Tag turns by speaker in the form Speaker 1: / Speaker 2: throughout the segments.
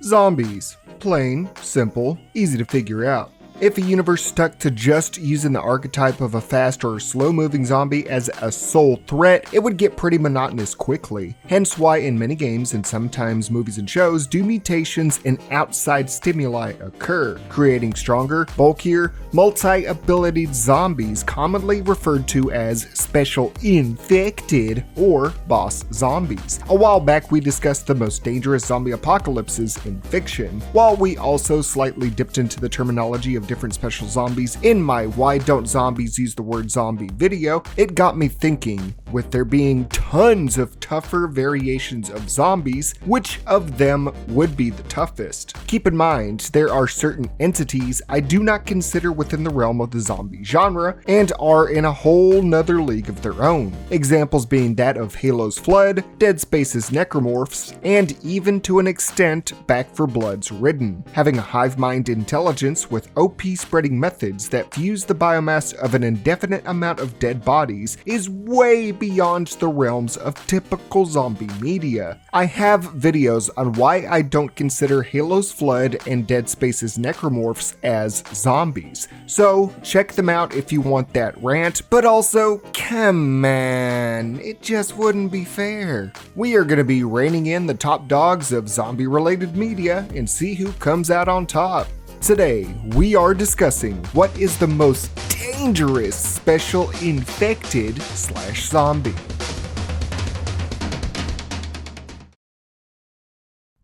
Speaker 1: Zombies. Plain, simple, easy to figure out. If a universe stuck to just using the archetype of a fast or slow-moving zombie as a sole threat, it would get pretty monotonous quickly. Hence why in many games and sometimes movies and shows do mutations and outside stimuli occur, creating stronger, bulkier, multi-abilitied zombies commonly referred to as special InFeCtEd or boss zombies. A while back we discussed the most dangerous zombie apocalypses in fiction, while we also slightly dipped into the terminology of different special zombies in my Why Don't Zombies Use the Word Zombie video. It got me thinking, with there being tons of tougher variations of zombies, which of them would be the toughest? Keep in mind, there are certain entities I do not consider within the realm of the zombie genre and are in a whole nother league of their own. Examples being that of Halo's Flood, Dead Space's Necromorphs, and even to an extent Back 4 Blood's Ridden. Having a hive mind intelligence with OP spreading methods that fuse the biomass of an indefinite amount of dead bodies is way beyond the realms of typical zombie media. I have videos on why I don't consider Halo's Flood and Dead Space's Necromorphs as zombies, so check them out if you want that rant, but also, come on, it just wouldn't be fair. We are going to be reining in the top dogs of zombie related media and see who comes out on top. Today, we are discussing what is the most dangerous special InFeCtEd/zombie.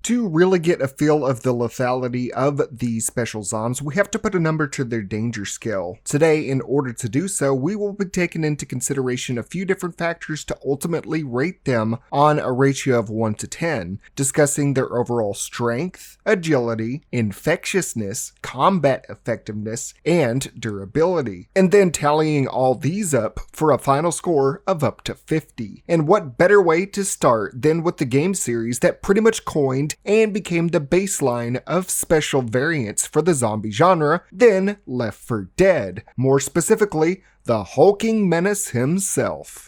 Speaker 1: To really get a feel of the lethality of these special zombs, we have to put a number to their danger scale. Today, in order to do so, we will be taking into consideration a few different factors to ultimately rate them on a ratio of 1 to 10, discussing their overall strength, agility, infectiousness, combat effectiveness, and durability, and then tallying all these up for a final score of up to 50. And what better way to start than with the game series that pretty much coined and became the baseline of special variants for the zombie genre than Left 4 Dead, more specifically, the hulking menace himself.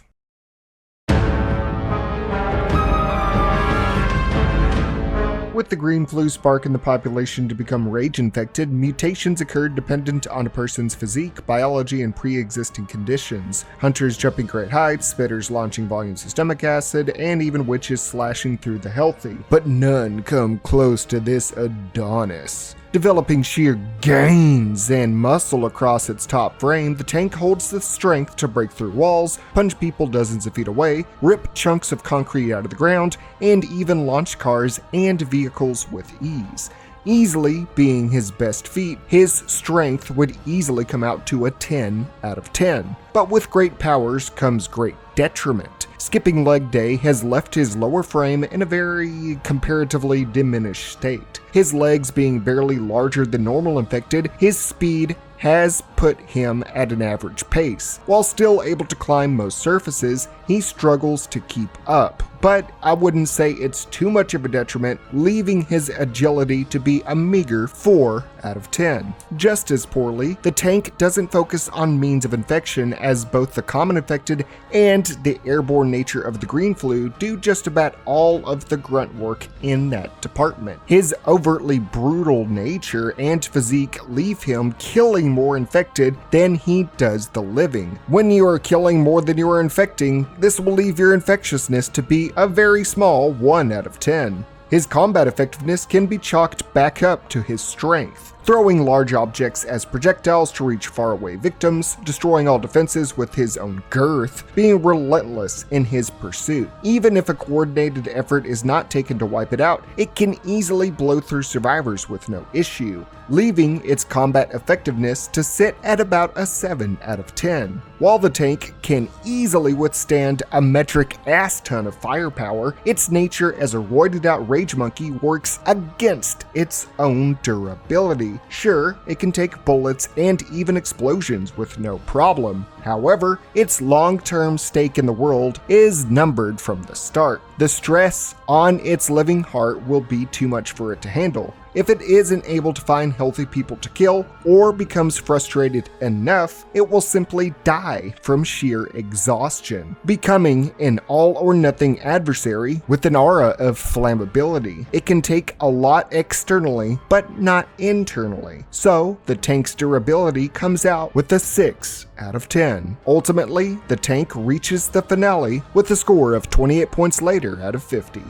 Speaker 1: With the green flu sparking the population to become rage-infected, mutations occurred dependent on a person's physique, biology, and pre-existing conditions. Hunters jumping great heights, spitters launching volumes of stomach acid, and even witches slashing through the healthy. But none come close to this Adonis. Developing sheer gains and muscle across its top frame, the tank holds the strength to break through walls, punch people dozens of feet away, rip chunks of concrete out of the ground, and even launch cars and vehicles with ease. Easily being his best feat, his strength would easily come out to a 10 out of 10. But with great powers comes great detriment. Skipping leg day has left his lower frame in a very comparatively diminished state. His legs being barely larger than normal infected, his speed has put him at an average pace. While still able to climb most surfaces, he struggles to keep up. But I wouldn't say it's too much of a detriment, leaving his agility to be a meager 4 out of 10. Just as poorly, the tank doesn't focus on means of infection, as both the common infected and the airborne nature of the green flu do just about all of the grunt work in that department. His overtly brutal nature and physique leave him killing more infected than he does the living. When you are killing more than you are infecting, this will leave your infectiousness to be a very small 1 out of 10. His combat effectiveness can be chalked back up to his strength, throwing large objects as projectiles to reach faraway victims, destroying all defenses with his own girth, being relentless in his pursuit. Even if a coordinated effort is not taken to wipe it out, it can easily blow through survivors with no issue, leaving its combat effectiveness to sit at about a 7 out of 10. While the tank can easily withstand a metric ass ton of firepower, its nature as a roided out rage monkey works against its own durability. Sure, it can take bullets and even explosions with no problem, However, its long-term stake in the world is numbered from the start. The stress on its living heart will be too much for it to handle. If it isn't able to find healthy people to kill, or becomes frustrated enough, it will simply die from sheer exhaustion, becoming an all-or-nothing adversary with an aura of flammability. It can take a lot externally, but not internally. So, the tank's durability comes out with a 6 out of 10. Ultimately, the tank reaches the finale with a score of 28 points later out of 50.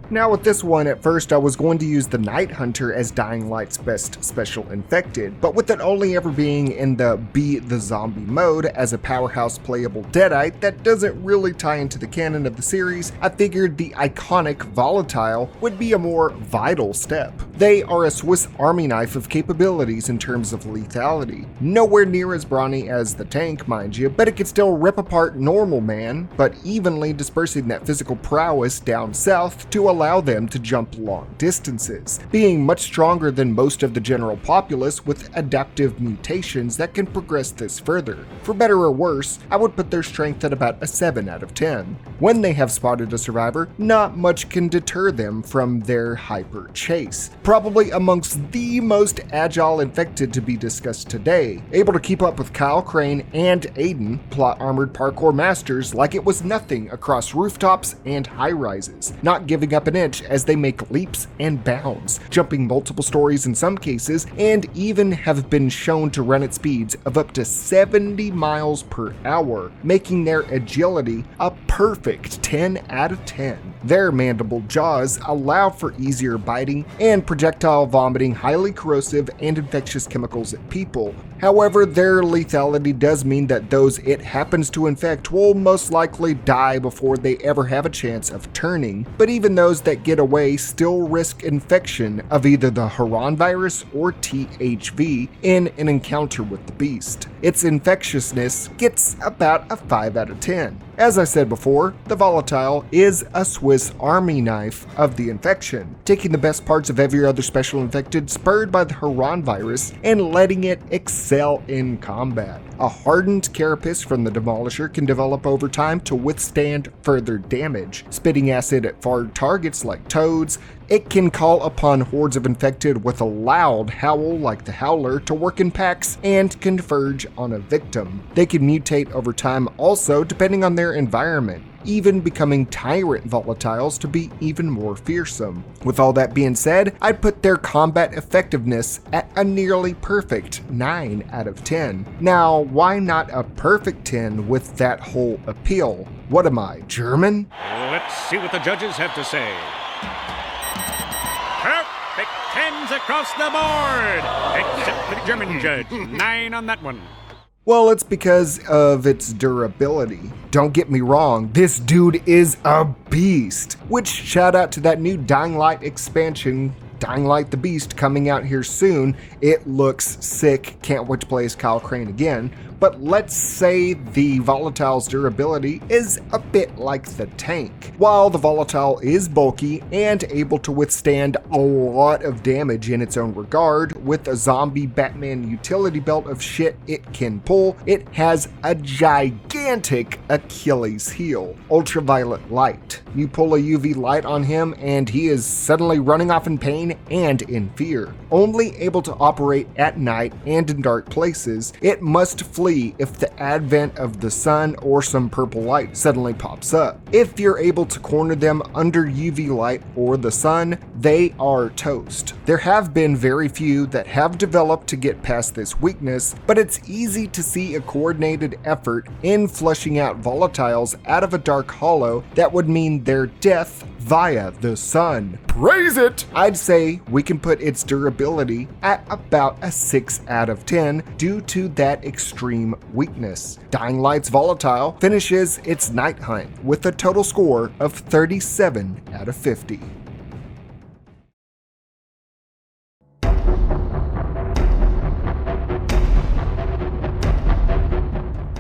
Speaker 1: Now with this one, at first I was going to use the Night Hunter as Dying Light's best special infected, but with it only ever being in the Be the Zombie mode as a powerhouse playable Deadite that doesn't really tie into the canon of the series, I figured the iconic Volatile would be a more vital step. They are a Swiss Army knife of capabilities in terms of lethality. Nowhere near as brawny as the tank, mind you, but it could still rip apart normal man, but evenly dispersing that physical prowess down south to allow them to jump long distances, being much stronger than most of the general populace with adaptive mutations that can progress this further. For better or worse, I would put their strength at about a 7 out of 10. When they have spotted a survivor, not much can deter them from their hyper chase. Probably amongst the most agile infected to be discussed today, able to keep up with Kyle Crane and Aiden, plot armored parkour masters like it was nothing across rooftops and high rises, not giving up an inch as they make leaps and bounds, jumping multiple stories in some cases, and even have been shown to run at speeds of up to 70 miles per hour, making their agility a perfect 10 out of 10. Their mandible jaws allow for easier biting and projectile vomiting highly corrosive and infectious chemicals at people. However, their lethality does mean that those it happens to infect will most likely die before they ever have a chance of turning, but even those that get away still risk infection of either the Haran virus or THV in an encounter with the beast. Its infectiousness gets about a 5 out of 10. As I said before, the Volatile is a Swiss Army knife of the infection, taking the best parts of every other special infected spurred by the Haran virus and letting it excel in combat. A hardened carapace from the Demolisher can develop over time to withstand further damage, spitting acid at far targets like toads. It can call upon hordes of infected with a loud howl like the Howler to work in packs and converge on a victim. They can mutate over time also depending on their environment, even becoming tyrant volatiles to be even more fearsome. With all that being said, I'd put their combat effectiveness at a nearly perfect 9 out of 10. Now, why not a perfect 10 with that whole appeal? What am I, German?
Speaker 2: Let's see what the judges have to say. Perfect 10s across the board, except for the German judge. 9 on that one.
Speaker 1: Well, it's because of its durability. Don't get me wrong, this dude is a beast. Which, shout out to that new Dying Light expansion, Dying Light the Beast, coming out here soon. It looks sick, can't wait to play as Kyle Crane again. But let's say the Volatile's durability is a bit like the tank. While the Volatile is bulky and able to withstand a lot of damage in its own regard, with a zombie Batman utility belt of shit it can pull, it has a gigantic Achilles heel, ultraviolet light. You pull a UV light on him and he is suddenly running off in pain and in fear. Only able to operate at night and in dark places, it must flee if the advent of the sun or some purple light suddenly pops up. If you're able to corner them under UV light or the sun, they are toast. There have been very few that have developed to get past this weakness, but it's easy to see a coordinated effort in flushing out volatiles out of a dark hollow that would mean their death via the sun. Praise it! I'd say we can put its durability at about a 6 out of 10 due to that extreme weakness. Dying Light's Volatile finishes its night hunt with a total score of 37 out of 50.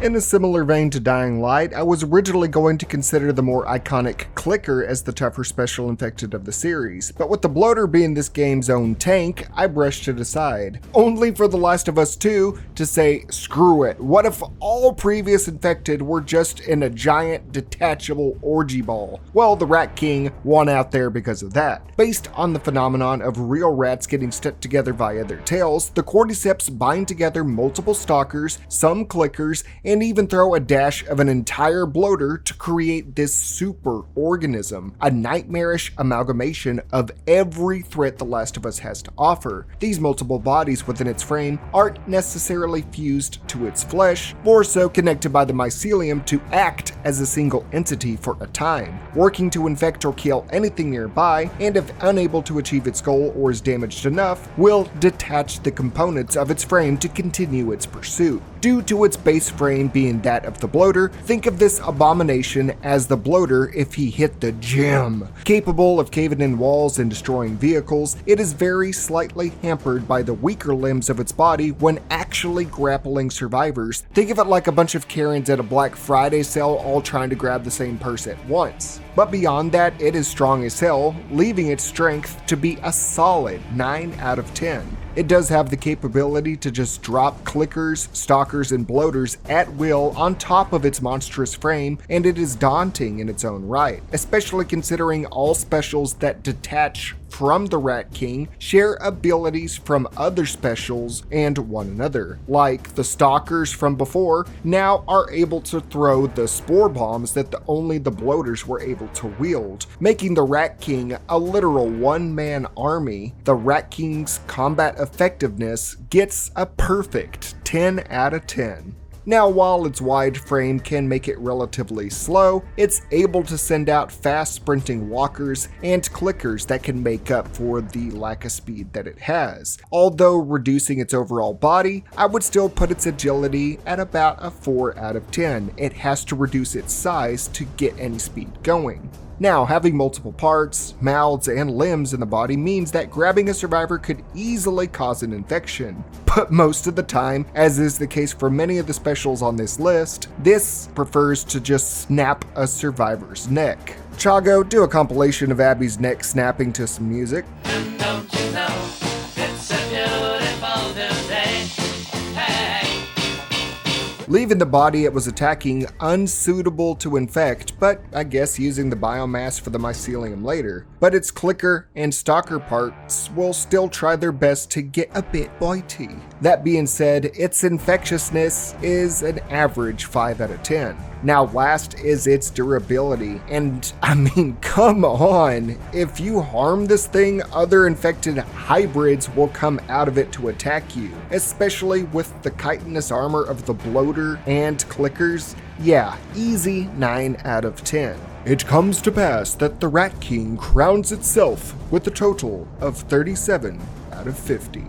Speaker 1: In a similar vein to Dying Light, I was originally going to consider the more iconic Clicker as the tougher special infected of the series, but with the bloater being this game's own tank, I brushed it aside. Only for The Last of Us 2 to say, screw it, what if all previous infected were just in a giant detachable orgy ball? Well, the Rat King won out there because of that. Based on the phenomenon of real rats getting stuck together via their tails, the Cordyceps bind together multiple stalkers, some clickers, and even throw a dash of an entire bloater to create this super organism, a nightmarish amalgamation of every threat The Last of Us has to offer. These multiple bodies within its frame aren't necessarily fused to its flesh, more so connected by the mycelium to act as a single entity for a time, working to infect or kill anything nearby, and if unable to achieve its goal or is damaged enough, will detach the components of its frame to continue its pursuit. Due to its base frame being that of the bloater, think of this abomination as the bloater if he hit the gym. Capable of caving in walls and destroying vehicles, it is very slightly hampered by the weaker limbs of its body when actually grappling survivors. Think of it like a bunch of Karens at a Black Friday sale all trying to grab the same purse at once. But beyond that, it is strong as hell, leaving its strength to be a solid 9 out of 10. It does have the capability to just drop clickers, stalkers, and bloaters at will on top of its monstrous frame, and it is daunting in its own right, especially considering all specials that detach from the Rat King share abilities from other specials and one another. Like the stalkers from before now are able to throw the spore bombs that only the bloaters were able to wield, making the Rat King a literal one-man army. The Rat King's combat effectiveness gets a perfect 10 out of 10. Now, while its wide frame can make it relatively slow, it's able to send out fast sprinting walkers and clickers that can make up for the lack of speed that it has. Although reducing its overall body, I would still put its agility at about a 4 out of 10. It has to reduce its size to get any speed going. Now, having multiple parts, mouths, and limbs in the body means that grabbing a survivor could easily cause an infection. But most of the time, as is the case for many of the specials on this list, this prefers to just snap a survivor's neck. Chago, do a compilation of Abby's neck snapping to some music.
Speaker 3: Don't you know, it's a beautiful new day. Hey.
Speaker 1: Leaving the body it was attacking unsuitable to infect, but I guess using the biomass for the mycelium later. But its clicker and stalker parts will still try their best to get a bit bitey. That being said, its infectiousness is an average 5 out of 10. Now last is its durability, and I mean, come on, if you harm this thing, other infected hybrids will come out of it to attack you, especially with the chitinous armor of the bloater and clickers. Yeah, easy 9 out of 10. It comes to pass that the Rat King crowns itself with a total of 37 out of 50.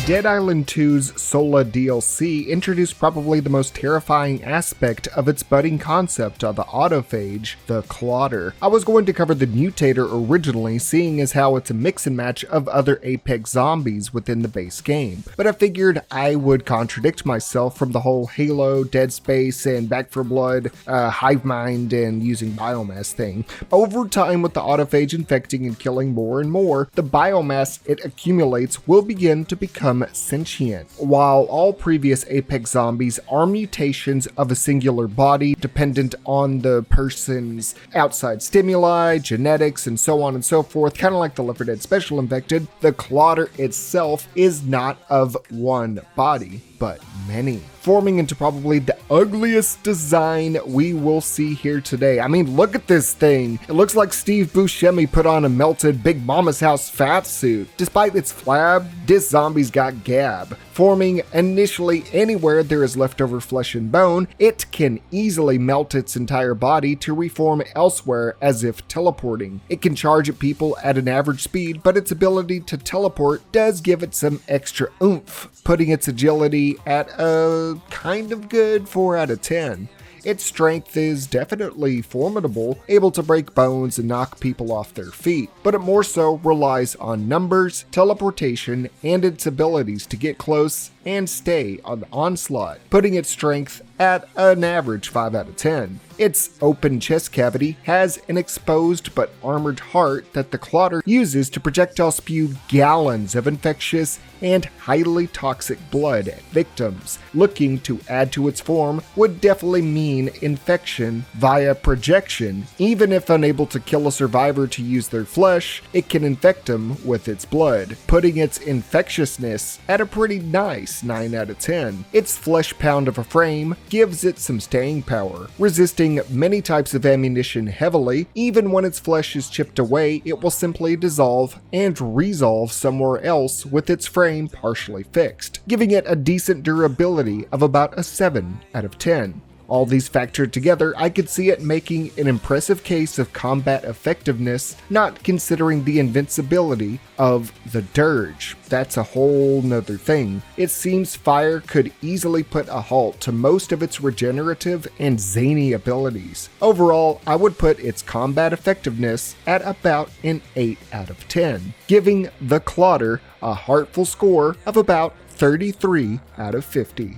Speaker 1: Dead Island 2's Sola DLC introduced probably the most terrifying aspect of its budding concept of the autophage, the Clotter. I was going to cover the Mutator originally, seeing as how it's a mix and match of other Apex zombies within the base game, but I figured I would contradict myself from the whole Halo, Dead Space, and Back 4 Blood, hive mind, and using biomass thing. Over time, with the autophage infecting and killing more and more, the biomass it accumulates will begin to become sentient. While all previous Apex zombies are mutations of a singular body dependent on the person's outside stimuli, genetics, and so on and so forth, kind of like the Left 4 Dead Special Infected, the Clotter itself is not of one body, but many, forming into probably the ugliest design we will see here today. I mean, look at this thing. It looks like Steve Buscemi put on a melted Big Mama's House fat suit. Despite its flab, this zombie's got gab. Forming initially anywhere there is leftover flesh and bone, it can easily melt its entire body to reform elsewhere as if teleporting. It can charge at people at an average speed, but its ability to teleport does give it some extra oomph, putting its agility at a kind of good 4 out of 10. its strength is definitely formidable, able to break bones and knock people off their feet, but it more so relies on numbers, teleportation, and its abilities to get close and stay on the onslaught, putting its strength at an average 5 out of 10. Its open chest cavity has an exposed but armored heart that the Clotter uses to projectile spew gallons of infectious and highly toxic blood at victims. Looking to add to its form would definitely mean infection via projection. Even if unable to kill a survivor to use their flesh, it can infect them with its blood, putting its infectiousness at a pretty nice 9 out of 10. Its Fleshpound of a frame gives it some staying power, resisting many types of ammunition heavily. Even when its flesh is chipped away, it will simply dissolve and resolve somewhere else with its frame partially fixed, giving it a decent durability of about a 7 out of 10. All these factored together, I could see it making an impressive case of combat effectiveness, not considering the invincibility of the Dirge. That's a whole nother thing. It seems fire could easily put a halt to most of its regenerative and zany abilities. Overall, I would put its combat effectiveness at about an 8 out of 10, giving the Clotter a heartful score of about 33 out of 50.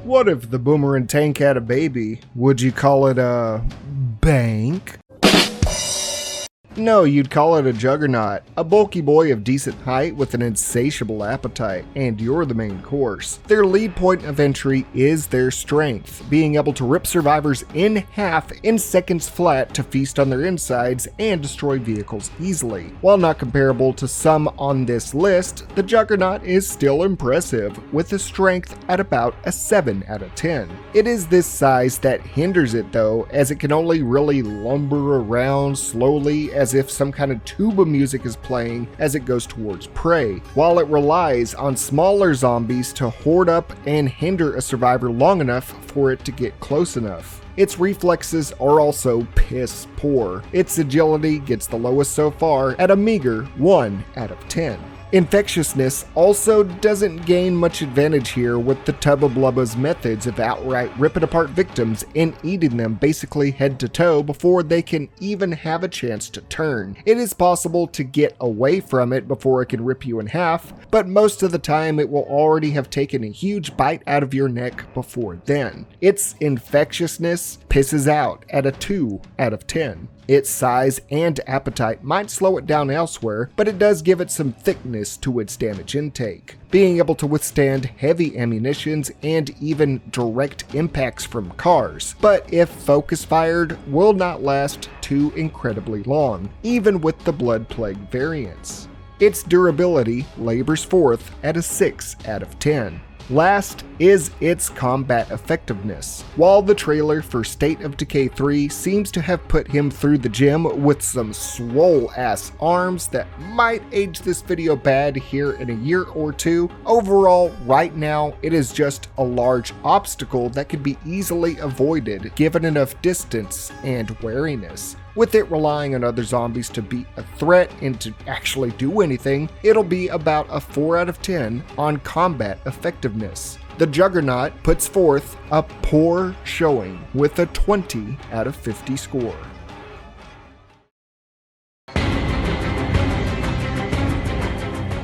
Speaker 1: What if the Boomerang tank had a baby? Would you call it a bank? No, you'd call it a Juggernaut, a bulky boy of decent height with an insatiable appetite, and you're the main course. Their lead point of entry is their strength, being able to rip survivors in half in seconds flat to feast on their insides and destroy vehicles easily. While not comparable to some on this list, the Juggernaut is still impressive, with a strength at about a 7 out of 10. It is this size that hinders it though, as it can only really lumber around slowly as if some kind of tuba music is playing as it goes towards prey, while it relies on smaller zombies to hoard up and hinder a survivor long enough for it to get close enough. Its reflexes are also piss poor. Its agility gets the lowest so far at a meager 1 out of 10. Infectiousness also doesn't gain much advantage here with the Tubba Blubba's methods of outright ripping apart victims and eating them basically head to toe before they can even have a chance to turn. It is possible to get away from it before it can rip you in half, but most of the time it will already have taken a huge bite out of your neck before then. Its infectiousness pisses out at a 2 out of 10. Its size and appetite might slow it down elsewhere, but it does give it some thickness to its damage intake, being able to withstand heavy ammunitions and even direct impacts from cars, but if focus fired, will not last too incredibly long, even with the Blood Plague variants. Its durability labors forth at a 6 out of 10. Last is its combat effectiveness. While the trailer for State of Decay 3 seems to have put him through the gym with some swole ass arms that might age this video bad here in a year or two, overall right now it is just a large obstacle that could be easily avoided given enough distance and wariness. With it relying on other zombies to beat a threat and to actually do anything, it'll be about a 4 out of 10 on combat effectiveness. The Juggernaut puts forth a poor showing with a 20 out of 50 score.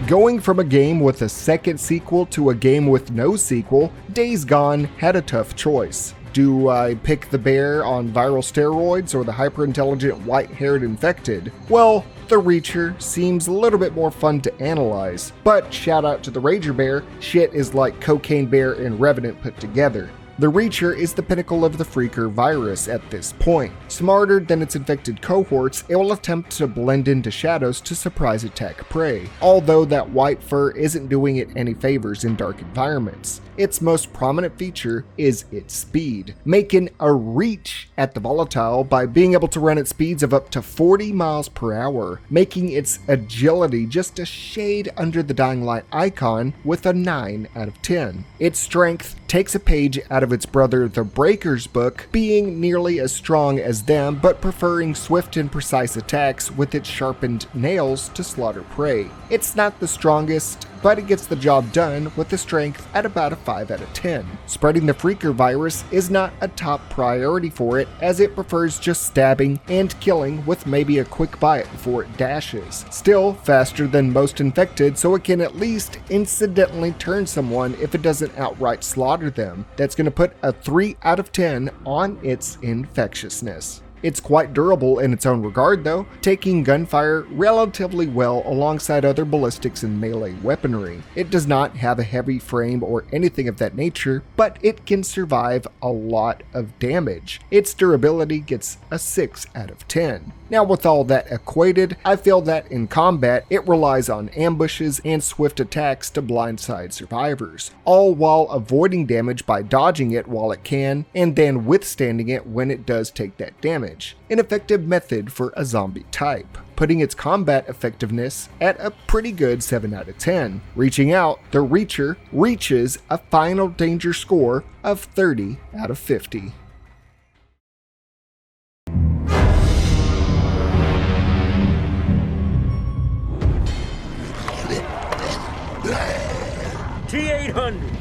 Speaker 1: Going from a game with a second sequel to a game with no sequel, Days Gone had a tough choice. Do I pick the bear on viral steroids or the hyper-intelligent white-haired infected? Well, the Reacher seems a little bit more fun to analyze, but shout out to the Rager Bear, shit is like Cocaine Bear and Revenant put together. The Reacher is the pinnacle of the Freaker virus at this point. Smarter than its infected cohorts, it will attempt to blend into shadows to surprise attack prey, although that white fur isn't doing it any favors in dark environments. Its most prominent feature is its speed, making a reach at the Volatile by being able to run at speeds of up to 40 miles per hour, making its agility just a shade under the Dying Light icon with a 9 out of 10. Its strength takes a page out of its brother the Breaker's book, being nearly as strong as them but preferring swift and precise attacks with its sharpened nails to slaughter prey. It's not the strongest, but it gets the job done with a strength at about a 5 out of 10. Spreading the Freaker virus is not a top priority for it, as it prefers just stabbing and killing with maybe a quick bite before it dashes. Still faster than most infected, so it can at least incidentally turn someone if it doesn't outright slaughter them. That's going to put a 3 out of 10 on its infectiousness. It's quite durable in its own regard though, taking gunfire relatively well alongside other ballistics and melee weaponry. It does not have a heavy frame or anything of that nature, but it can survive a lot of damage. Its durability gets a 6 out of 10. Now with all that equated, I feel that in combat it relies on ambushes and swift attacks to blindside survivors, all while avoiding damage by dodging it while it can, and then withstanding it when it does take that damage. An effective method for a zombie type, putting its combat effectiveness at a pretty good 7 out of 10. Reaching out, the Reacher reaches a final danger score of 30 out of 50.
Speaker 2: T-800.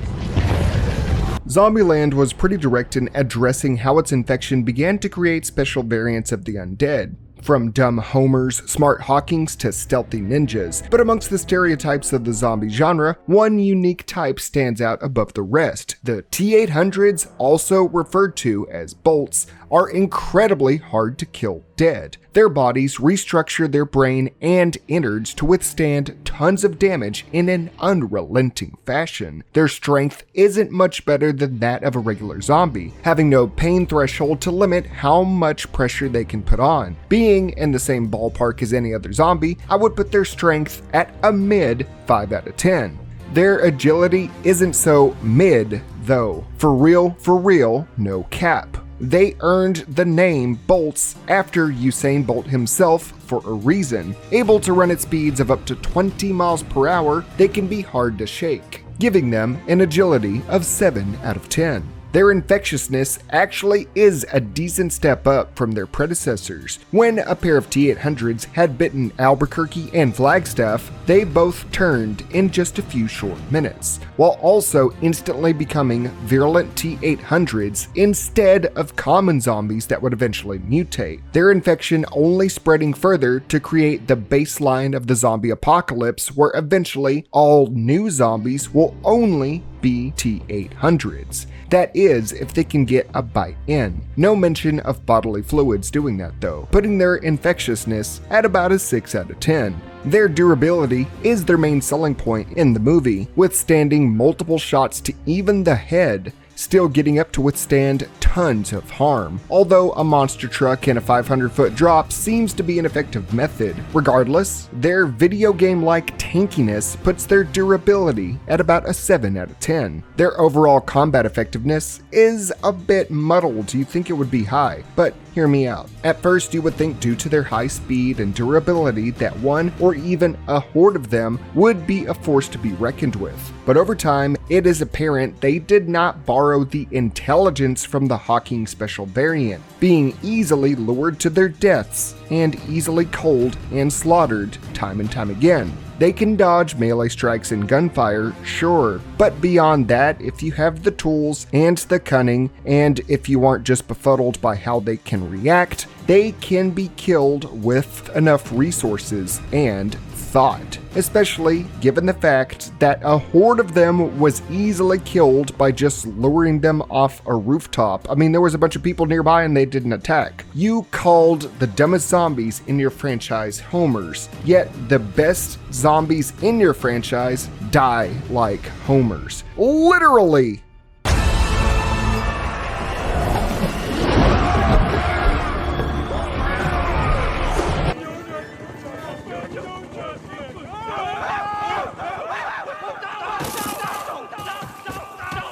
Speaker 1: Zombieland was pretty direct in addressing how its infection began to create special variants of the undead. From dumb homers, smart Hawkings to stealthy ninjas. But amongst the stereotypes of the zombie genre, one unique type stands out above the rest. The T-800s, also referred to as bolts, are incredibly hard to kill dead. Their bodies restructure their brain and innards to withstand tons of damage in an unrelenting fashion. Their strength isn't much better than that of a regular zombie, having no pain threshold to limit how much pressure they can put on. Being in the same ballpark as any other zombie, I would put their strength at a mid 5 out of 10. Their agility isn't so mid, though. For real, no cap. They earned the name Bolts after Usain Bolt himself for a reason. Able to run at speeds of up to 20 miles per hour, they can be hard to shake, giving them an agility of 7 out of 10. Their infectiousness actually is a decent step up from their predecessors. When a pair of T-800s had bitten Albuquerque and Flagstaff, they both turned in just a few short minutes, while also instantly becoming virulent T-800s instead of common zombies that would eventually mutate, their infection only spreading further to create the baseline of the zombie apocalypse, where eventually all new zombies will only be T-800s. That is, if they can get a bite in. No mention of bodily fluids doing that though, putting their infectiousness at about a 6 out of 10. Their durability is their main selling point in the movie, withstanding multiple shots to even the head, still getting up to withstand tons of harm, although a monster truck and a 500-foot drop seems to be an effective method. Regardless, their video game-like tankiness puts their durability at about a 7 out of 10. Their overall combat effectiveness is a bit muddled. You think it would be high, but hear me out. At first, you would think due to their high speed and durability that one or even a horde of them would be a force to be reckoned with. But over time, it is apparent they did not borrow the intelligence from the Hawking special variant, being easily lured to their deaths and easily culled and slaughtered time and time again. They can dodge melee strikes and gunfire, sure, but beyond that, if you have the tools and the cunning, and if you aren't just befuddled by how they can react, they can be killed with enough resources and thought, especially given the fact that a horde of them was easily killed by just luring them off a rooftop. I mean, there was a bunch of people nearby and they didn't attack. You called the dumbest zombies in your franchise homers, yet the best zombies in your franchise die like homers. Literally!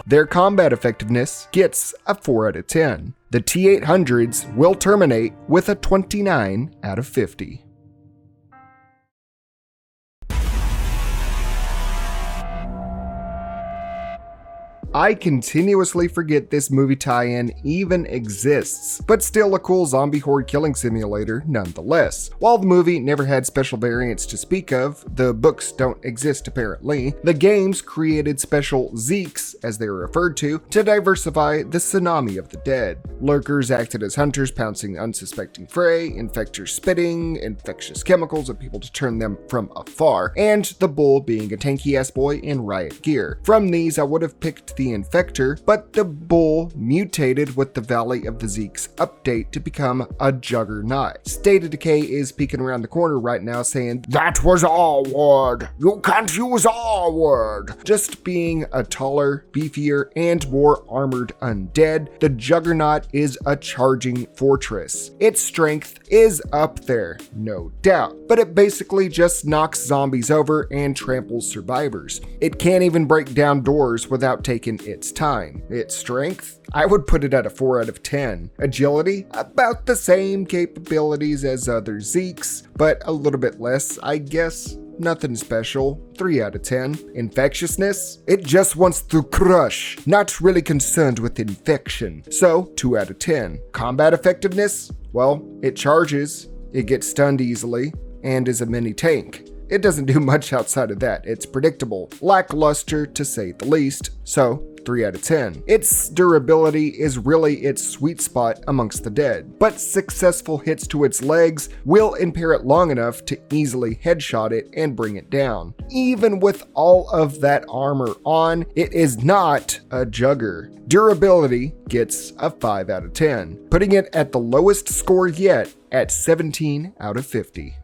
Speaker 1: Their combat effectiveness gets a 4 out of 10. The T-800s will terminate with a 29 out of 50. I continuously forget this movie tie-in even exists, but still a cool zombie horde killing simulator nonetheless. While the movie never had special variants to speak of, the books don't exist apparently, the games created special Zeeks, as they were referred to diversify the tsunami of the dead. Lurkers acted as hunters, pouncing unsuspecting prey, infectors spitting infectious chemicals at people to turn them from afar, and the bull being a tanky-ass boy in riot gear. From these, I would have picked the Infector, but the bull mutated with the Valley of the Zeeks update to become a Juggernaut. State of Decay is peeking around the corner right now saying, "That was our word. You can't use our word." Just being a taller, beefier, and more armored undead, the Juggernaut is a charging fortress. Its strength is up there, no doubt, but it basically just knocks zombies over and tramples survivors. It can't even break down doors without taking its time. Its strength? I would put it at a 4 out of 10. Agility? About the same capabilities as other Zeeks, but a little bit less, I guess. Nothing special, 3 out of 10. Infectiousness? It just wants to crush, not really concerned with infection, so 2 out of 10. Combat effectiveness? Well, it charges, it gets stunned easily, and is a mini tank. It doesn't do much outside of that. It's predictable, lackluster to say the least, so 3 out of 10. Its durability is really its sweet spot amongst the dead, but successful hits to its legs will impair it long enough to easily headshot it and bring it down. Even with all of that armor on, it is not a jugger. Durability gets a 5 out of 10, putting it at the lowest score yet at 17 out of 50.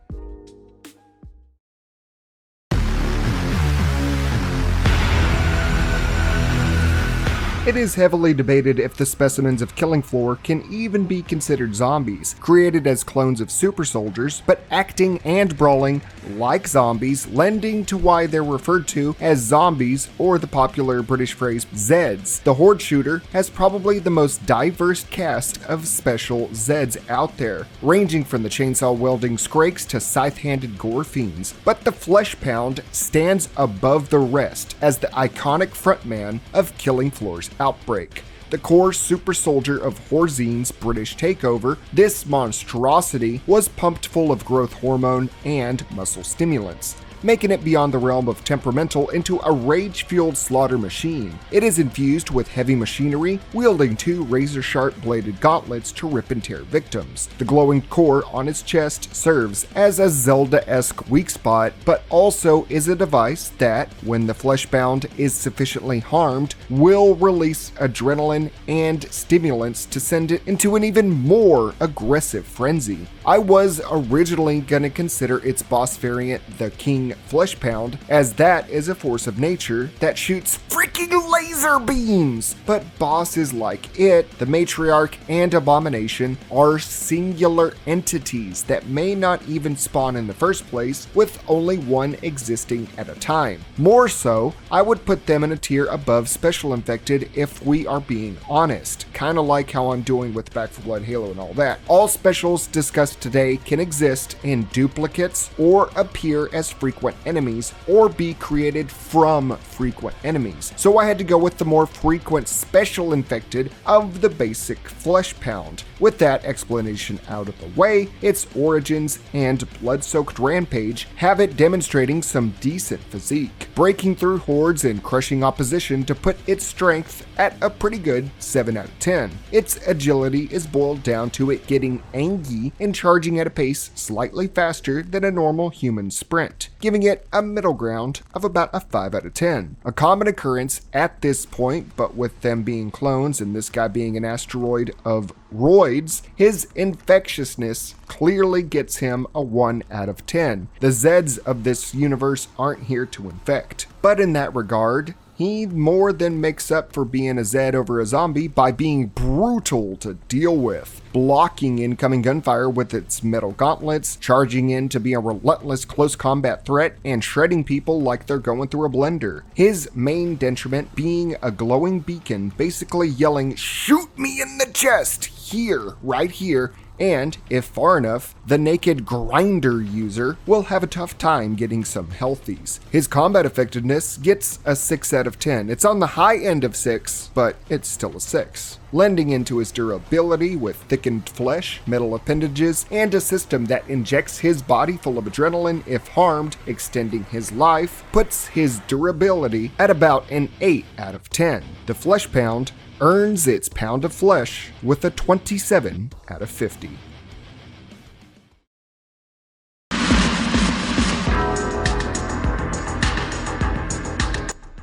Speaker 1: It is heavily debated if the specimens of Killing Floor can even be considered zombies, created as clones of super soldiers, but acting and brawling like zombies, lending to why they're referred to as zombies or the popular British phrase Zeds. The Horde Shooter has probably the most diverse cast of special Zeds out there, ranging from the chainsaw-wielding Skrakes to scythe-handed gore fiends, but the Fleshpound stands above the rest as the iconic frontman of Killing Floor's outbreak. The core super soldier of Horzine's British takeover, this monstrosity was pumped full of growth hormone and muscle stimulants, making it beyond the realm of temperamental into a rage-fueled slaughter machine. It is infused with heavy machinery, wielding 2 razor-sharp bladed gauntlets to rip and tear victims. The glowing core on its chest serves as a Zelda-esque weak spot, but also is a device that, when the Fleshbound is sufficiently harmed, will release adrenaline and stimulants to send it into an even more aggressive frenzy. I was originally gonna consider its boss variant the King Fleshpound, as that is a force of nature that shoots freaking laser beams! But bosses like it, the Matriarch, and Abomination are singular entities that may not even spawn in the first place, with only one existing at a time. More so, I would put them in a tier above Special Infected if we are being honest, kinda like how I'm doing with Back 4 Blood, Halo, and all that. All specials discussed today can exist in duplicates or appear as frequent enemies or be created from frequent enemies. So I had to go with the more frequent Special Infected of the basic Fleshpound. With that explanation out of the way, its origins and blood-soaked rampage have it demonstrating some decent physique, breaking through hordes and crushing opposition to put its strength at a pretty good 7 out of 10. Its agility is boiled down to it getting angry and charging at a pace slightly faster than a normal human sprint, giving it a middle ground of about a 5 out of 10. A common occurrence at this point, but with them being clones and this guy being an asteroid of roids, his infectiousness clearly gets him a 1 out of 10. The Zeds of this universe aren't here to infect, but in that regard, he more than makes up for being a Zed over a zombie by being brutal to deal with, blocking incoming gunfire with its metal gauntlets, charging in to be a relentless close combat threat, and shredding people like they're going through a blender. His main detriment being a glowing beacon basically yelling, "Shoot me in the chest! Here, right here, and, if far enough, the naked grinder user will have a tough time getting some healthies. His combat effectiveness gets a 6 out of 10. It's on the high end of 6, but it's still a 6. Lending into his durability with thickened flesh, metal appendages, and a system that injects his body full of adrenaline if harmed, extending his life, puts his durability at about an 8 out of 10. The Fleshpound earns its pound of flesh with a 27 out of 50.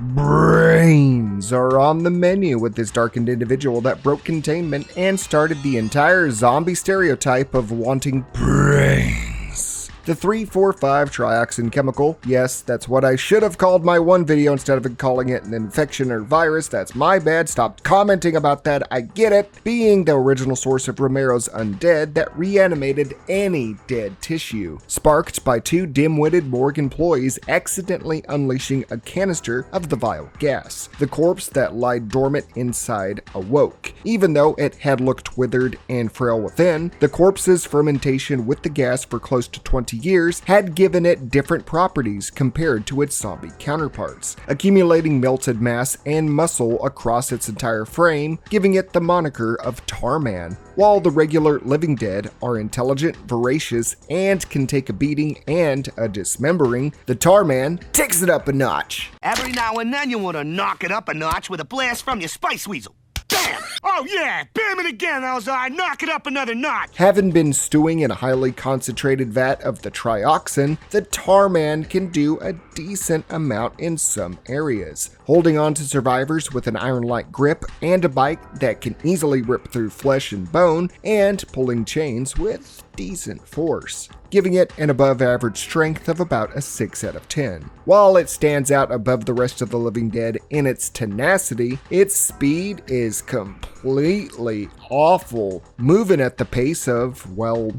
Speaker 1: Brains are on the menu with this darkened individual that broke containment and started the entire zombie stereotype of wanting brains. The 3,4,5 trioxin chemical, yes, that's what I should have called my one video instead of calling it an infection or virus. That's my bad. Stop commenting about that. I get it. Being the original source of Romero's undead that reanimated any dead tissue. Sparked by 2 dim-witted morgue employees accidentally unleashing a canister of the vile gas. The corpse that lied dormant inside awoke. Even though it had looked withered and frail within, the corpse's fermentation with the gas for close to 20 years had given it different properties compared to its zombie counterparts, accumulating melted mass and muscle across its entire frame, giving it the moniker of Tarman. While the regular living dead are intelligent, voracious, and can take a beating and a dismembering, the Tarman takes it up a notch.
Speaker 4: Every now and then you want to knock it up a notch with a blast from your Spice Weasel. Bam! Oh yeah, bam it again, Elzar, knock it up another notch!
Speaker 1: Having been stewing in a highly concentrated vat of the trioxin, the Tarman can do a decent amount in some areas, holding on to survivors with an iron-like grip and a bite that can easily rip through flesh and bone, and pulling chains with decent force, giving it an above-average strength of about a 6 out of 10. While it stands out above the rest of the living dead in its tenacity, its speed is completely awful, moving at the pace of, well,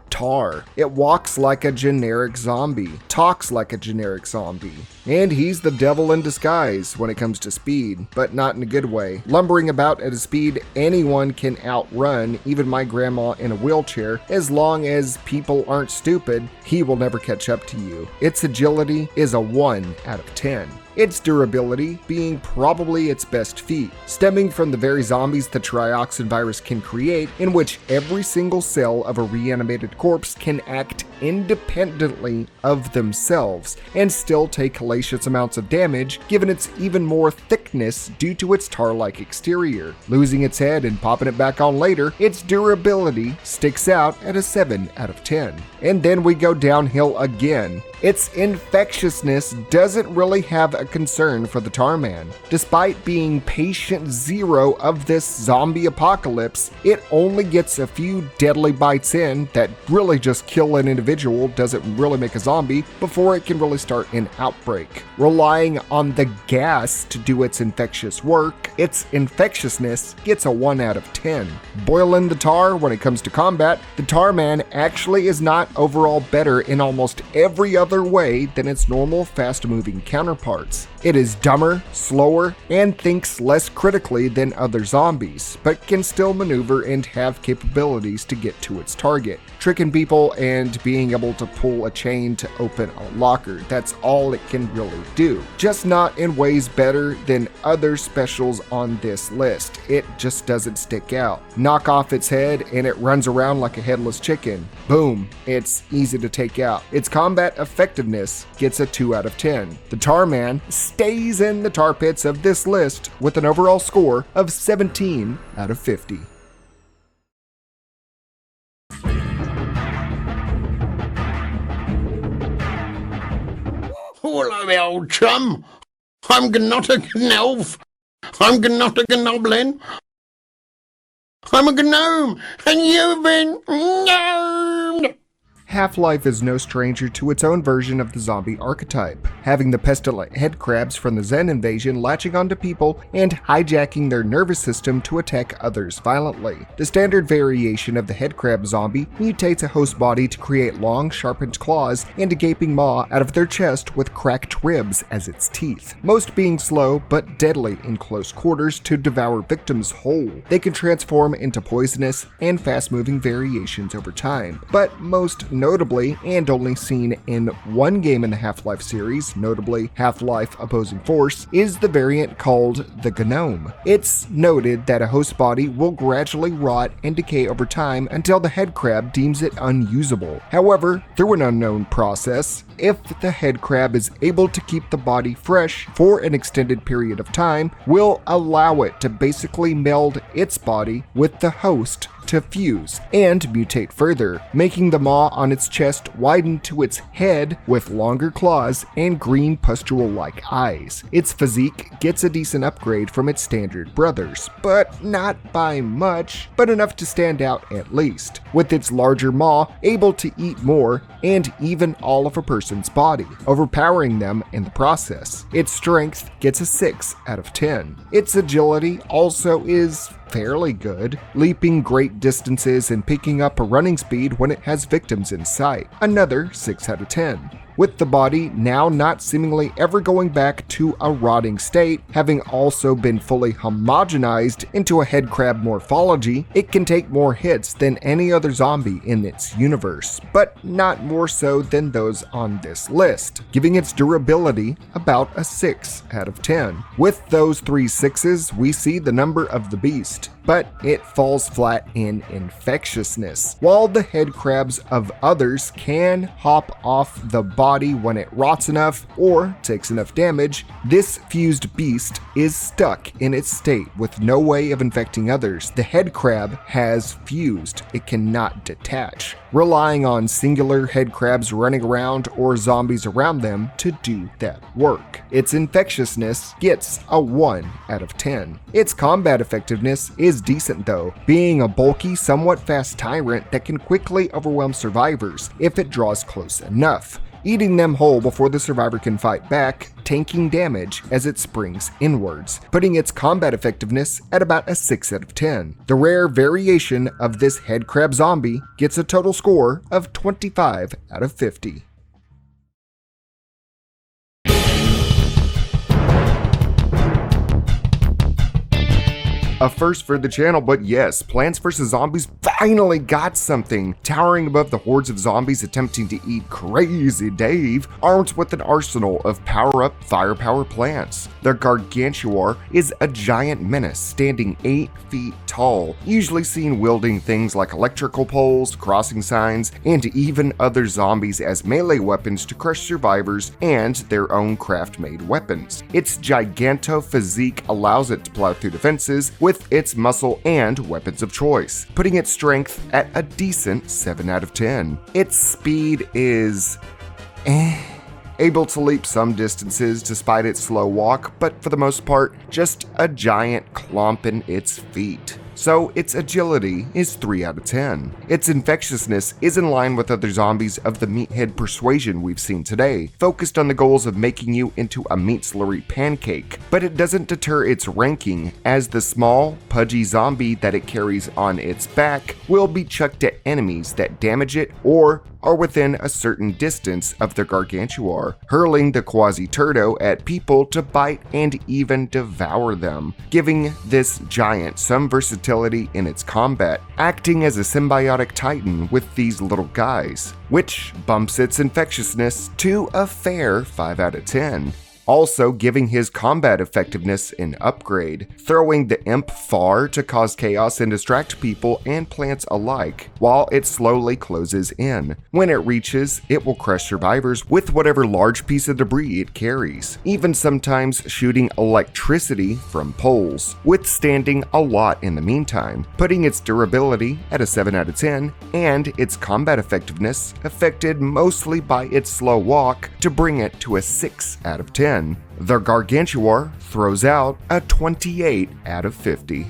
Speaker 1: tar. It walks like a generic zombie, talks like a generic zombie, and he's the devil in disguise when it comes to speed, but not in a good way. Lumbering about at a speed anyone can outrun, even my grandma in a wheelchair. As long as people aren't stupid, he will never catch up to you. Its agility is a 1 out of 10. Its durability being probably its best feat, stemming from the very zombies the trioxin virus can create, in which every single cell of a reanimated corpse can act independently of themselves and still take hellacious amounts of damage, given its even more thickness due to its tar-like exterior. Losing its head and popping it back on later, its durability sticks out at a 7 out of 10. And then we go downhill again. Its infectiousness doesn't really have a concern for the Tarman. Despite being patient zero of this zombie apocalypse, it only gets a few deadly bites in that really just kill an individual, doesn't really make a zombie, before it can really start an outbreak. Relying on the gas to do its infectious work, its infectiousness gets a 1 out of 10. Boiling the tar when it comes to combat, the Tarman actually is not overall better in almost every other way than its normal fast-moving counterparts. It is dumber, slower, and thinks less critically than other zombies, but can still maneuver and have capabilities to get to its target, tricking people and being able to pull a chain to open a locker. That's all it can really do. Just not in ways better than other specials on this list. It just doesn't stick out. Knock off its head and it runs around like a headless chicken. Boom, it's easy to take out. Its combat effectiveness gets a 2 out of 10. The Tarman stays in the tar pits of this list with an overall score of 17 out of 50.
Speaker 5: Hello, my old chum. I'm not a elf. I'm not a goblin. I'm a gnome, and you've been gnomed.
Speaker 1: Half-Life is no stranger to its own version of the zombie archetype, having the pestilent headcrabs from the Zen invasion latching onto people and hijacking their nervous system to attack others violently. The standard variation of the headcrab zombie mutates a host body to create long, sharpened claws and a gaping maw out of their chest with cracked ribs as its teeth, most being slow but deadly in close quarters to devour victims whole. They can transform into poisonous and fast-moving variations over time, but most notably, and only seen in one game in the Half-Life series, notably Half-Life Opposing Force, is the variant called the Gonome. It's noted that a host body will gradually rot and decay over time until the headcrab deems it unusable. However, through an unknown process, if the headcrab is able to keep the body fresh for an extended period of time, will allow it to basically meld its body with the host to fuse and mutate further, making the maw on its chest widen to its head with longer claws and green pustule-like eyes. Its physique gets a decent upgrade from its standard brothers, but not by much, but enough to stand out at least, with its larger maw able to eat more and even all of a person's body, overpowering them in the process. Its strength gets a 6 out of 10. Its agility also is fairly good, leaping great distances and picking up a running speed when it has victims in sight. Another 6 out of 10. With the body now not seemingly ever going back to a rotting state, having also been fully homogenized into a headcrab morphology, it can take more hits than any other zombie in its universe, but not more so than those on this list, giving its durability about a 6 out of 10. With those 3 6s, we see the number of the beast, but it falls flat in infectiousness. While the headcrabs of others can hop off the body when it rots enough or takes enough damage, this fused beast is stuck in its state with no way of infecting others. The headcrab has fused, it cannot detach, relying on singular headcrabs running around or zombies around them to do that work. Its infectiousness gets a 1 out of 10. Its combat effectiveness is decent though, being a bulky, somewhat fast tyrant that can quickly overwhelm survivors if it draws close enough, eating them whole before the survivor can fight back, tanking damage as it springs inwards, putting its combat effectiveness at about a 6 out of 10. The rare variation of this headcrab zombie gets a total score of 25 out of 50. A first for the channel, but yes, Plants vs. Zombies finally got something. Towering above the hordes of zombies attempting to eat Crazy Dave, armed with an arsenal of power-up firepower plants. The Gargantuar is a giant menace standing 8 feet tall, usually seen wielding things like electrical poles, crossing signs, and even other zombies as melee weapons to crush survivors and their own craft-made weapons. Its giganto physique allows it to plow through defenses with its muscle and weapons of choice, putting its strength at a decent 7 out of 10. Its speed is able to leap some distances despite its slow walk, but for the most part, just a giant clomp in its feet. So its agility is 3 out of 10. Its infectiousness is in line with other zombies of the meathead persuasion we've seen today, focused on the goals of making you into a meat slurry pancake, but it doesn't deter its ranking, as the small, pudgy zombie that it carries on its back will be chucked at enemies that damage it or are within a certain distance of the Gargantuar, hurling the Quasi-Turdo at people to bite and even devour them, giving this giant some versatility in its combat, acting as a symbiotic titan with these little guys, which bumps its infectiousness to a fair 5 out of 10. Also giving his combat effectiveness an upgrade, throwing the imp far to cause chaos and distract people and plants alike, while it slowly closes in. When it reaches, it will crush survivors with whatever large piece of debris it carries, even sometimes shooting electricity from poles, withstanding a lot in the meantime, putting its durability at a 7 out of 10, and its combat effectiveness affected mostly by its slow walk to bring it to a 6 out of 10. The Gargantuar throws out a 28 out of 50.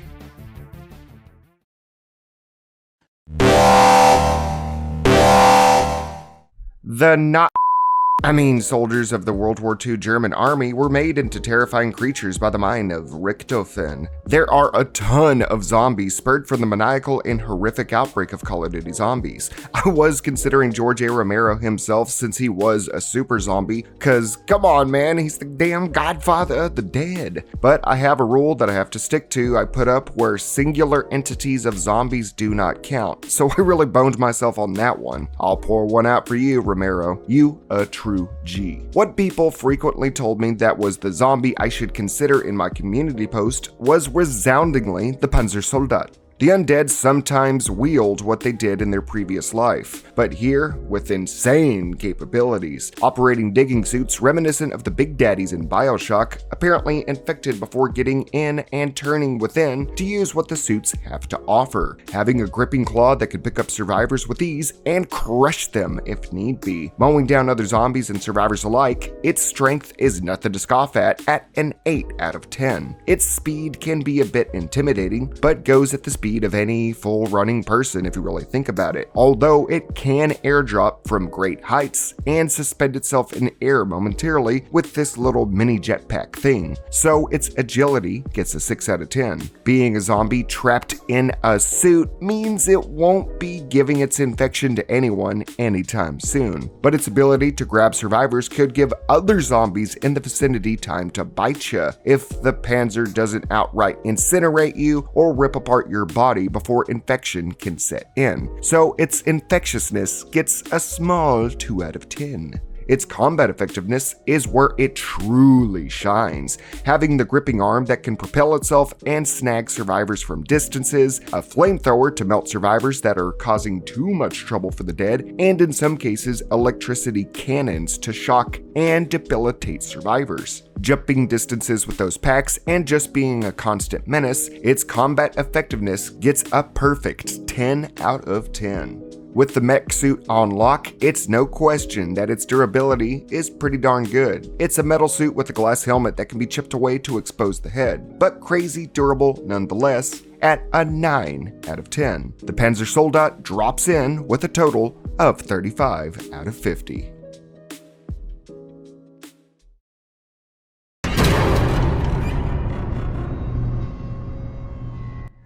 Speaker 1: Soldiers of the World War II German army were made into terrifying creatures by the mind of Richthofen. There are a ton of zombies spurred from the maniacal and horrific outbreak of Call of Duty Zombies. I was considering George A. Romero himself since he was a super zombie, cause come on man, he's the damn godfather of the dead. But I have a rule that I have to stick to. I put up where singular entities of zombies do not count, so I really boned myself on that one. I'll pour one out for you, Romero. You a true G. What people frequently told me that was the zombie I should consider in my community post was resoundingly the Panzersoldat. The undead sometimes wield what they did in their previous life, but here, with insane capabilities, operating digging suits reminiscent of the Big Daddies in BioShock, apparently infected before getting in and turning within to use what the suits have to offer, having a gripping claw that could pick up survivors with ease and crush them if need be. Mowing down other zombies and survivors alike, its strength is nothing to scoff at an 8 out of 10. Its speed can be a bit intimidating, but goes at the speed of any full running person if you really think about it, although it can airdrop from great heights and suspend itself in air momentarily with this little mini jetpack thing, so its agility gets a 6 out of 10. Being a zombie trapped in a suit means it won't be giving its infection to anyone anytime soon, but its ability to grab survivors could give other zombies in the vicinity time to bite you if the Panzer doesn't outright incinerate you or rip apart your body before infection can set in. So its infectiousness gets a small 2 out of 10. Its combat effectiveness is where it truly shines, having the gripping arm that can propel itself and snag survivors from distances, a flamethrower to melt survivors that are causing too much trouble for the dead, and in some cases electricity cannons to shock and debilitate survivors. Jumping distances with those packs and just being a constant menace, its combat effectiveness gets a perfect 10 out of 10. With the mech suit on lock, it's no question that its durability is pretty darn good. It's a metal suit with a glass helmet that can be chipped away to expose the head, but crazy durable nonetheless at a 9 out of 10. The Panzersoldat drops in with a total of 35 out of 50.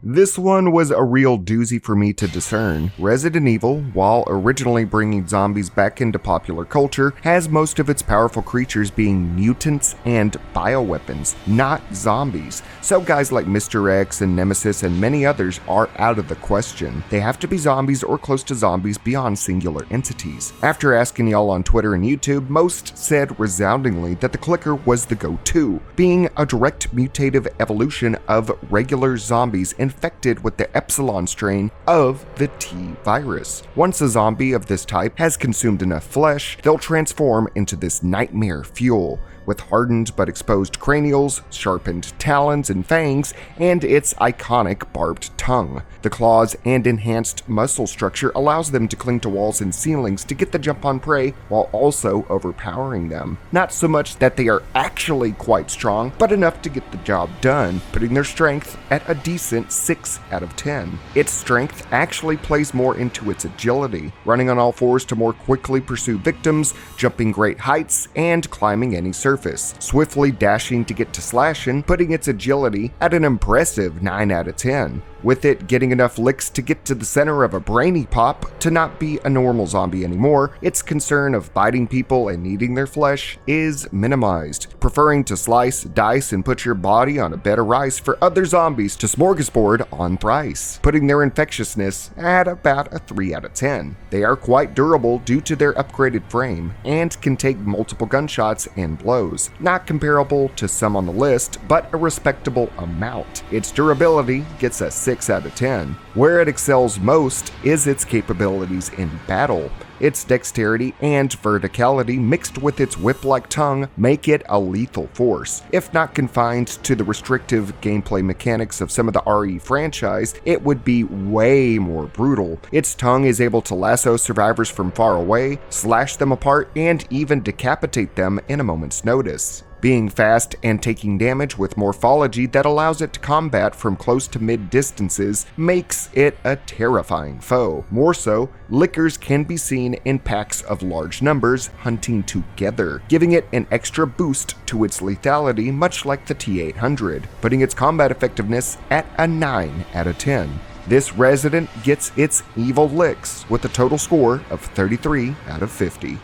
Speaker 1: This one was a real doozy for me to discern. Resident Evil, while originally bringing zombies back into popular culture, has most of its powerful creatures being mutants and bioweapons, not zombies. So guys like Mr. X and Nemesis and many others are out of the question. They have to be zombies or close to zombies beyond singular entities. After asking y'all on Twitter and YouTube, most said resoundingly that the clicker was the go-to, being a direct mutative evolution of regular zombies infected with the Epsilon strain of the T virus. Once a zombie of this type has consumed enough flesh, they'll transform into this nightmare fuel. With hardened but exposed cranials, sharpened talons and fangs, and its iconic barbed tongue. The claws and enhanced muscle structure allows them to cling to walls and ceilings to get the jump on prey while also overpowering them. Not so much that they are actually quite strong, but enough to get the job done, putting their strength at a decent 6 out of 10. Its strength actually plays more into its agility, running on all fours to more quickly pursue victims, jumping great heights, and climbing any surface. Swiftly dashing to get to slashing, putting its agility at an impressive 9 out of 10. With it getting enough licks to get to the center of a brainy pop to not be a normal zombie anymore, its concern of biting people and eating their flesh is minimized, preferring to slice, dice, and put your body on a bed of rice for other zombies to smorgasbord on thrice, putting their infectiousness at about a 3 out of 10. They are quite durable due to their upgraded frame, and can take multiple gunshots and blows. Not comparable to some on the list, but a respectable amount. Its durability gets a 6 out of 10. Where it excels most is its capabilities in battle. Its dexterity and verticality mixed with its whip-like tongue make it a lethal force. If not confined to the restrictive gameplay mechanics of some of the RE franchise, it would be way more brutal. Its tongue is able to lasso survivors from far away, slash them apart, and even decapitate them in a moment's notice. Being fast and taking damage with morphology that allows it to combat from close to mid distances makes it a terrifying foe. More so, lickers can be seen in packs of large numbers hunting together, giving it an extra boost to its lethality, much like the T-800, putting its combat effectiveness at a 9 out of 10. This resident gets its evil licks with a total score of 33 out of 50.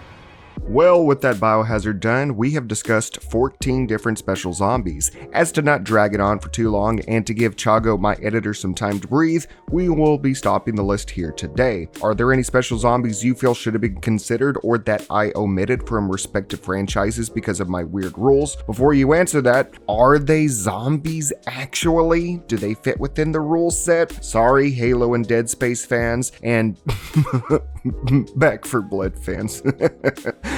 Speaker 1: Well, with that biohazard done, we have discussed 14 different special zombies. As to not drag it on for too long and to give Chago, my editor, some time to breathe, we will be stopping the list here today. Are there any special zombies you feel should have been considered or that I omitted from respective franchises because of my weird rules? Before you answer that, are they zombies actually? Do they fit within the rule set? Sorry, Halo and Dead Space fans, and Back 4 Blood fans.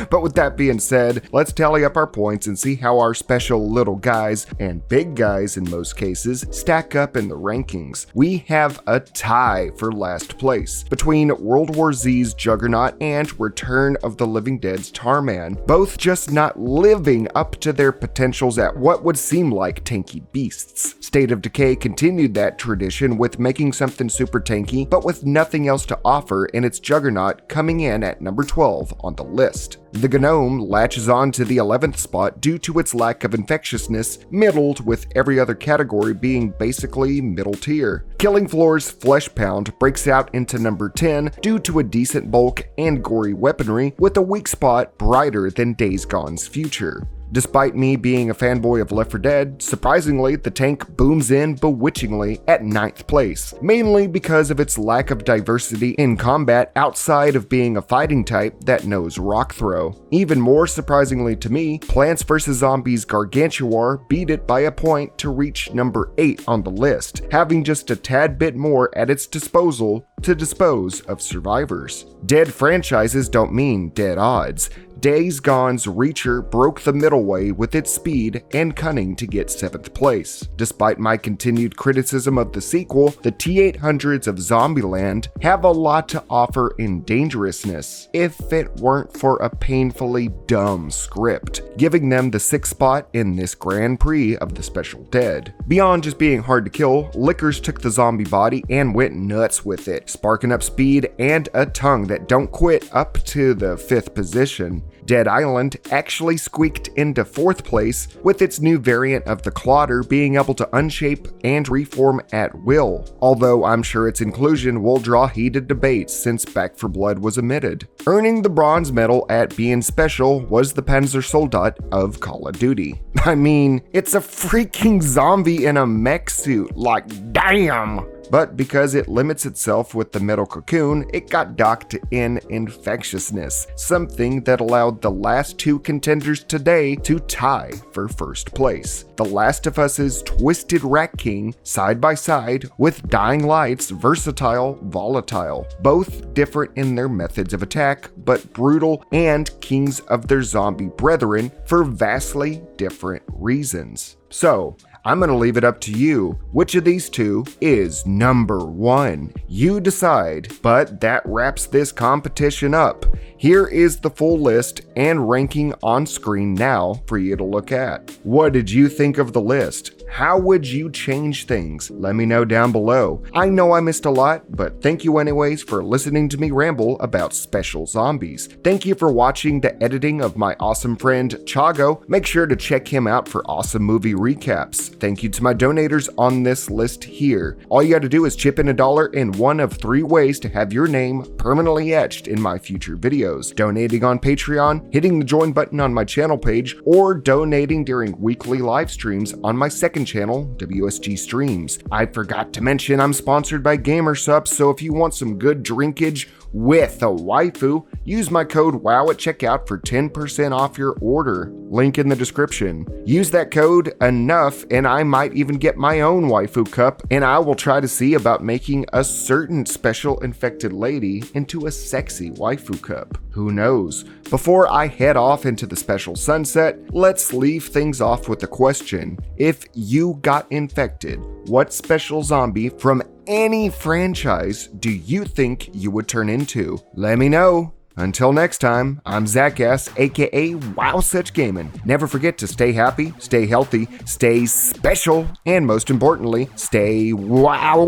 Speaker 1: But with that being said, let's tally up our points and see how our special little guys, and big guys in most cases, stack up in the rankings. We have a tie for last place between World War Z's Juggernaut and Return of the Living Dead's Tarman, both just not living up to their potentials at what would seem like tanky beasts. State of Decay continued that tradition with making something super tanky, but with nothing else to offer, and its Juggernaut coming in at number 12 on the list. The Gonome latches on to the 11th spot due to its lack of infectiousness, middled with every other category being basically middle tier. Killing Floor's Fleshpound breaks out into number 10 due to a decent bulk and gory weaponry with a weak spot brighter than Days Gone's future. Despite me being a fanboy of Left 4 Dead, surprisingly, the tank booms in bewitchingly at 9th place, mainly because of its lack of diversity in combat outside of being a fighting type that knows rock throw. Even more surprisingly to me, Plants vs. Zombies Gargantuar beat it by a point to reach number 8 on the list, having just a tad bit more at its disposal to dispose of survivors. Dead franchises don't mean dead odds. Days Gone's Reacher broke the middle way with its speed and cunning to get 7th place. Despite my continued criticism of the sequel, the T-800s of Zombieland have a lot to offer in dangerousness, if it weren't for a painfully dumb script, giving them the 6th spot in this Grand Prix of the Special Dead. Beyond just being hard to kill, Lickers took the zombie body and went nuts with it, sparking up speed and a tongue that don't quit up to the 5th position. Dead Island actually squeaked into 4th place with its new variant of the Clotter being able to unshape and reform at will, although I'm sure its inclusion will draw heated debates since Back 4 Blood was omitted. Earning the bronze medal at being special was the Panzersoldat of Call of Duty. I mean, it's a freaking zombie in a mech suit, like damn! But because it limits itself with the metal cocoon, it got docked in infectiousness, something that allowed the last 2 contenders today to tie for 1st place. The Last of Us's Twisted Rat King side by side with Dying Light's versatile Volatile, both different in their methods of attack, but brutal and kings of their zombie brethren for vastly different reasons. So, I'm going to leave it up to you. Which of these two is number 1? You decide, but that wraps this competition up. Here is the full list and ranking on screen now for you to look at. What did you think of the list? How would you change things? Let me know down below. I know I missed a lot, but thank you anyways for listening to me ramble about special zombies. Thank you for watching the editing of my awesome friend Chago. Make sure to check him out for awesome movie recaps. Thank you to my donators on this list here. All you got to do is chip in $1 in one of 3 ways to have your name permanently etched in my future videos. Donating on Patreon, hitting the join button on my channel page, or donating during weekly live streams on my second channel, WSG Streams. I forgot to mention I'm sponsored by GamerSups, so if you want some good drinkage with a waifu, use my code WOW at checkout for 10% off your order. Link in the description. Use that code enough and I might even get my own waifu cup, and I will try to see about making a certain special infected lady into a sexy waifu cup. Who knows? Before I head off into the special sunset, let's leave things off with a question. If you got infected, what special zombie from any franchise do you think you would turn into? Let me know. Until next time, I'm Zach S., aka Wow Such Gaming. Never forget to stay happy, stay healthy, stay special, and most importantly, stay wow.